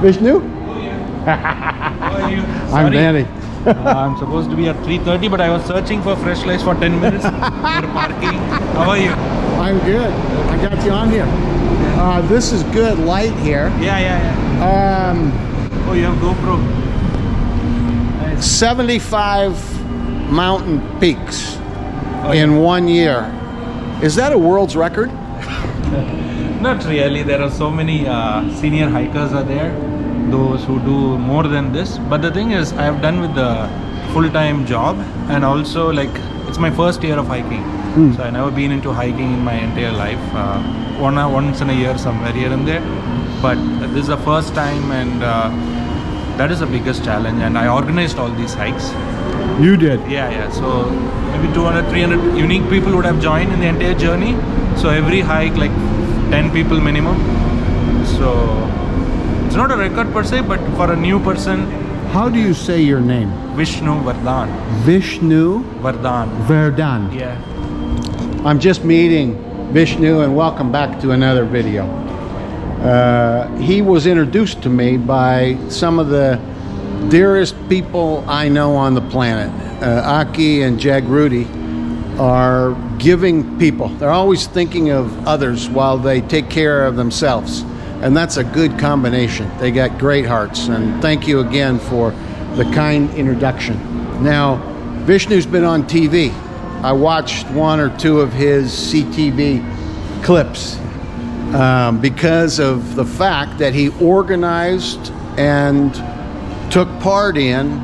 Vishnu? How are you? I'm Danny. I'm supposed to be at 3:30, but I was searching for fresh lights for 10 minutes for parking. How are you? I'm good. I got you on here. This is good light here. Yeah. Oh, you have GoPro. Nice. 75 mountain peaks in 1 year. Is that a world's record? Not really. There are so many senior hikers are there, those who do more than this. But the thing is, I have done with the full-time job, and also like it's my first year of hiking. So I never been into hiking in my entire life. Once in a year, somewhere here and there. But this is the first time, and that is the biggest challenge. And I organized all these hikes. You did? Yeah. So maybe 200, 300 unique people would have joined in the entire journey. So every hike, like 10 people minimum. So it's not a record per se, but for a new person. How do you say your name? Vishnu Vardhan. Vishnu Vardhan. Yeah. I'm just meeting Vishnu, and welcome back to another video. He was introduced to me by some of the dearest people I know on the planet. Aki and Jagrudi are giving people. They're always thinking of others while they take care of themselves. And that's a good combination. They got great hearts. And thank you again for the kind introduction. Now, Vishnu's been on TV. I watched one or two of his CTV clips because of the fact that he organized and took part in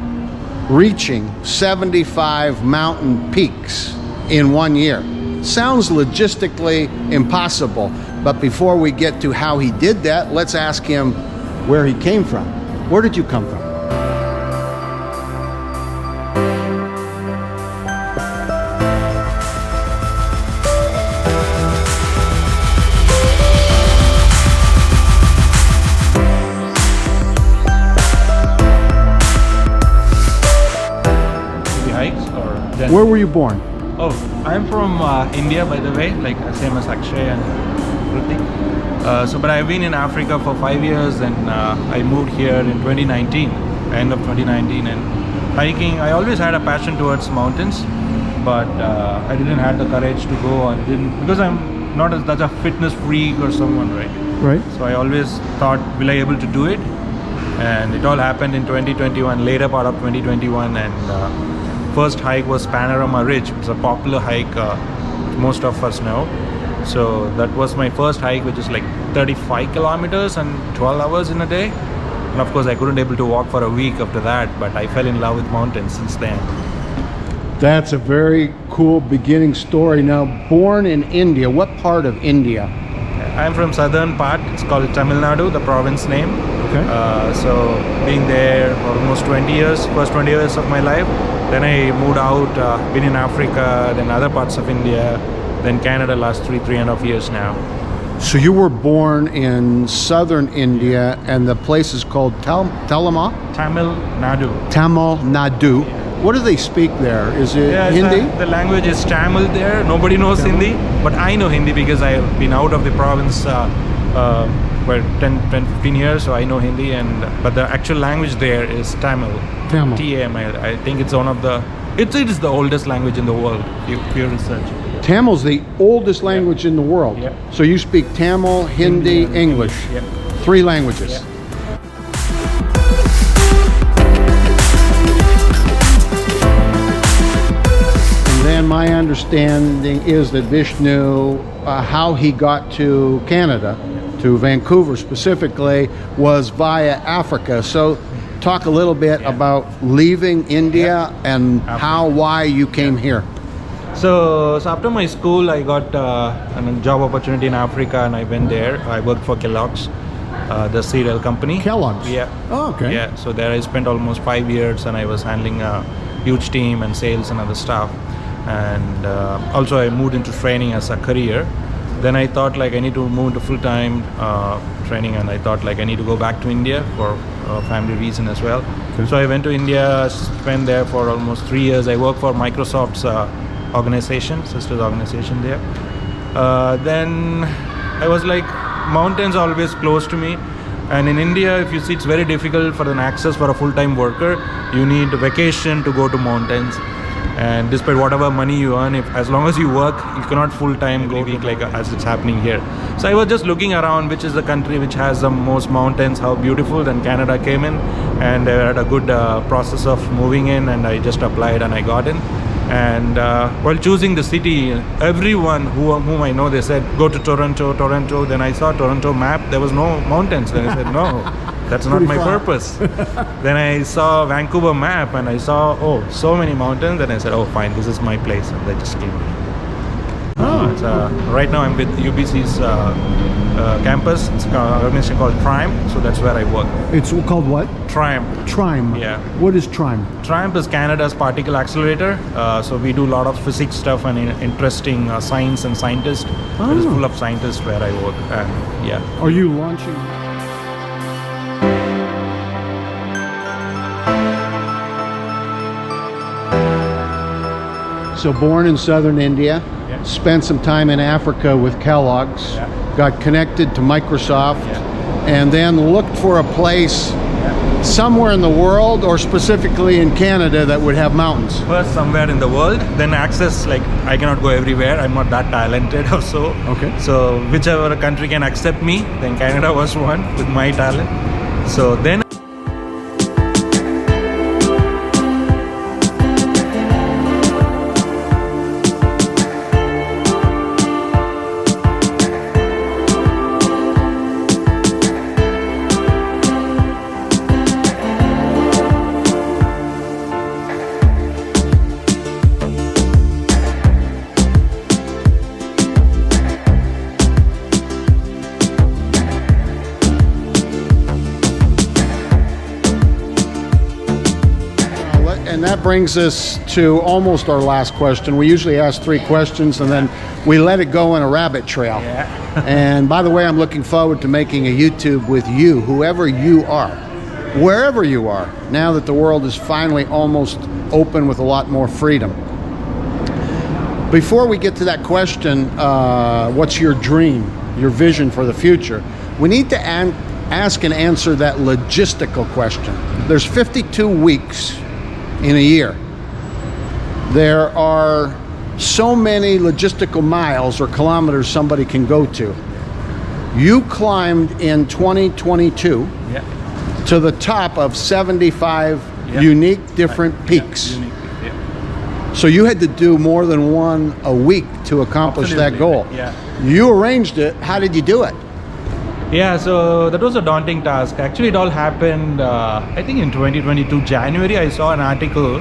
reaching 75 mountain peaks in 1 year. Sounds logistically impossible, but before we get to how he did that, let's ask him where he came from. Where did you come from? Where were you born? Oh, I'm from India, by the way, like same as Akshay and Kritik. But I've been in Africa for 5 years, and I moved here in 2019, end of 2019. And hiking, I always had a passion towards mountains, but I didn't have the courage to go on. Because I'm not such a fitness freak or someone, right? Right. So I always thought, will I able to do it? And it all happened in 2021, later part of 2021, and first hike was Panorama Ridge. It's a popular hike most of us know. So that was my first hike, which is like 35 kilometers and 12 hours in a day. And of course I couldn't able to walk for a week after that, but I fell in love with mountains since then. That's a very cool beginning story. Now, born in India, what part of India? I'm from southern part. It's called Tamil Nadu, the province name. Okay. So being there for almost 20 years, first 20 years of my life. Then I moved out, been in Africa, then other parts of India, then Canada last 3.5 years now. So you were born in southern India, and the place is called Tamil Nadu. Tamil Nadu. What do they speak there? Is it Hindi? The language is Tamil there. Nobody knows Hindi, but I know Hindi because I have been out of the province for 10, 15 years, so I know Hindi. But the actual language there is Tamil. Tamil. I think it's one of the. It is the oldest language in the world. If you research. Tamil's the oldest language in the world. Yeah. So you speak Tamil, Hindi, English. Yeah. 3 languages. Yeah. And my understanding is that Vishnu, how he got to Canada, to Vancouver specifically, was via Africa. So talk a little bit about leaving India and why you came here. So after my school, I got a job opportunity in Africa, and I went there. I worked for Kellogg's, the cereal company. Kellogg's? Yeah. Oh, okay. Yeah, so there I spent almost 5 years, and I was handling a huge team and sales and other stuff. And also I moved into training as a career. Then I thought like I need to move into full-time training, and I thought like I need to go back to India for family reason as well. Okay. So I went to India, spent there for almost 3 years. I worked for Microsoft's organization, sister's organization there. Then I was like, mountains always close to me. And in India, if you see, it's very difficult for an access for a full-time worker. You need vacation to go to mountains. And despite whatever money you earn, if as long as you work, you cannot full-time go week like as it's happening here. So I was just looking around which is the country which has the most mountains, how beautiful. Then Canada came in, and I had a good process of moving in, and I just applied and I got in. And while choosing the city, everyone whom I know, they said go to Toronto. Then I saw Toronto map, there was no mountains. Then I said no, that's not my purpose. Then I saw Vancouver map and I saw so many mountains. Then I said fine, this is my place, and I just came. Right now I'm with UBC's campus. It's an organization called Triumph, so that's where I work. It's called what? Triumph. Triumph. Yeah. What is Triumph? Triumph is Canada's particle accelerator. So we do a lot of physics stuff and interesting science and scientists. It is full of scientists where I work. And yeah. Are you launching? So born in southern India, spent some time in Africa with Kellogg's, got connected to Microsoft, and then looked for a place somewhere in the world, or specifically in Canada, that would have mountains. First somewhere in the world, then access, like I cannot go everywhere, I'm not that talented or so. Okay. So whichever country can accept me, then Canada was one with my talent. So then And that brings us to almost our last question. We usually ask 3 questions and then we let it go in a rabbit trail. And by the way, I'm looking forward to making a YouTube with you, whoever you are, wherever you are, now that the world is finally almost open with a lot more freedom. Before we get to that question, what's your dream, your vision for the future? We need to ask and answer that logistical question. There's 52 weeks in a year. There are so many logistical miles or kilometers somebody can go to. You climbed in 2022 to the top of 75 unique different peaks. So you had to do more than one a week to accomplish that goal. You arranged it. How did you do it? Yeah, so that was a daunting task. Actually, it all happened, I think in 2022, January, I saw an article.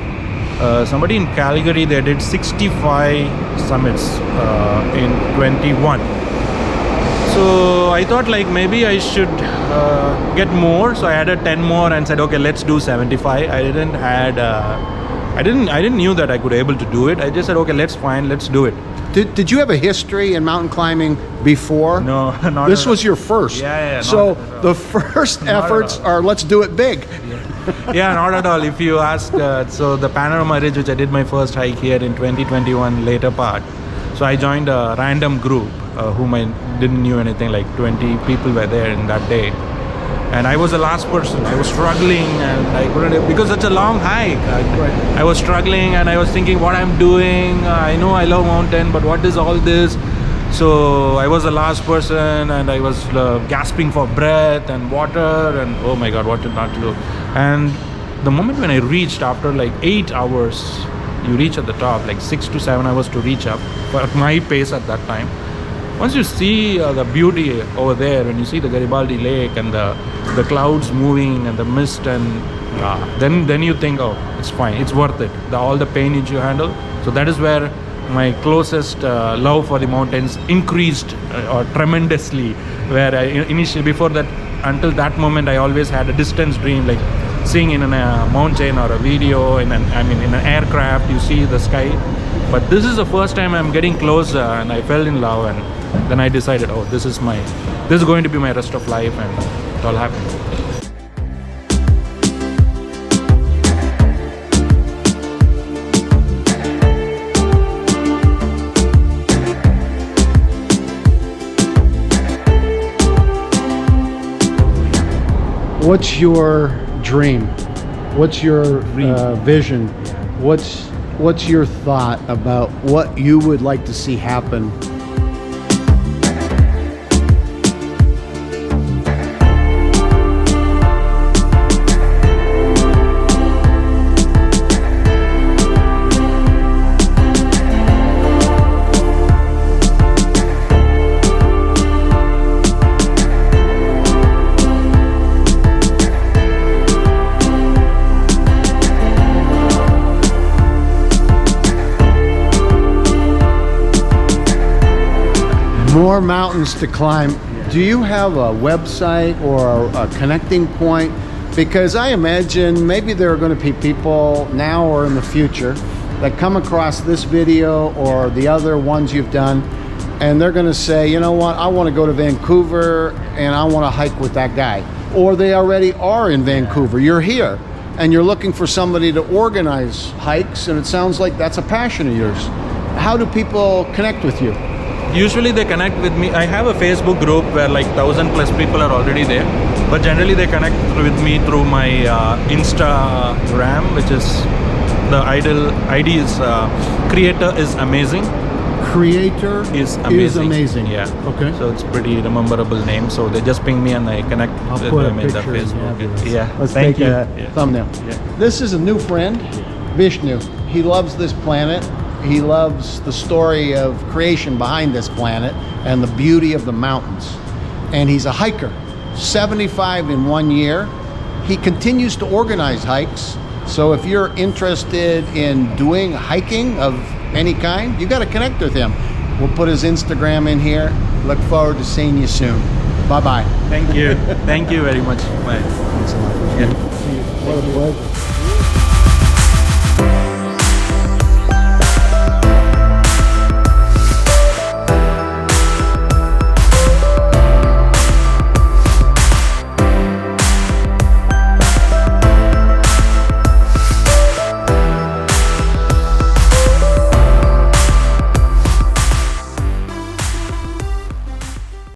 Somebody in Calgary, they did 65 summits in 21. So I thought like maybe I should get more. So I added 10 more and said, okay, let's do 75. I didn't knew that I could able to do it. I just said, okay, let's do it. Did you have a history in mountain climbing before? No, not This was your first. So the first efforts are let's do it big. Yeah, not at all. If you ask, so the Panorama Ridge, which I did my first hike here in 2021 later part. So I joined a random group whom I didn't knew anything, like 20 people were there in that day. And I was the last person. I was struggling and I couldn't, because it's a long hike. I was struggling and I was thinking what I'm doing. I know I love mountain, but what is all this? So I was the last person and I was gasping for breath and water and oh my God, what did not do? And the moment when I reached, after like 8 hours, you reach at the top, like 6 to 7 hours to reach up, but at my pace at that time. Once you see the beauty over there, when you see the Garibaldi Lake and the clouds moving and the mist, and then you think, oh, it's fine, it's worth it. All the pain which you handle. So that is where my closest love for the mountains increased tremendously. Where I initially, before that, until that moment, I always had a distance dream, like seeing in a mountain or a video, in an aircraft, you see the sky. But this is the first time I'm getting closer, and I fell in love, and then I decided, oh, this is going to be my rest of life, and it all happened. What's your dream? What's your vision? What's your thought about what you would like to see happen? More mountains to climb. Do you have a website or a connecting point? Because I imagine maybe there are going to be people now or in the future that come across this video or the other ones you've done, and they're going to say, you know what, I want to go to Vancouver and I want to hike with that guy. Or they already are in Vancouver. You're here and you're looking for somebody to organize hikes, and it sounds like that's a passion of yours. How do people connect with you? Usually they connect with me. I have a Facebook group where like 1,000+ people are already there, but generally they connect with me through my Instagram, which is the ID is creator is amazing. Creator is amazing. Yeah. Okay. So it's pretty rememberable name. So they just ping me and I connect I'll with put them a in the picture in Facebook. the Yeah. Let's Thank take you. a thumbnail. Yeah. This is a new friend, Vishnu. He loves this planet. He loves the story of creation behind this planet and the beauty of the mountains. And he's a hiker, 75 in 1 year. He continues to organize hikes. So if you're interested in doing hiking of any kind, you got to connect with him. We'll put his Instagram in here. Look forward to seeing you soon. Bye-bye. Thank you. Thank you very much. Bye. Thanks a lot. Yeah. What a pleasure.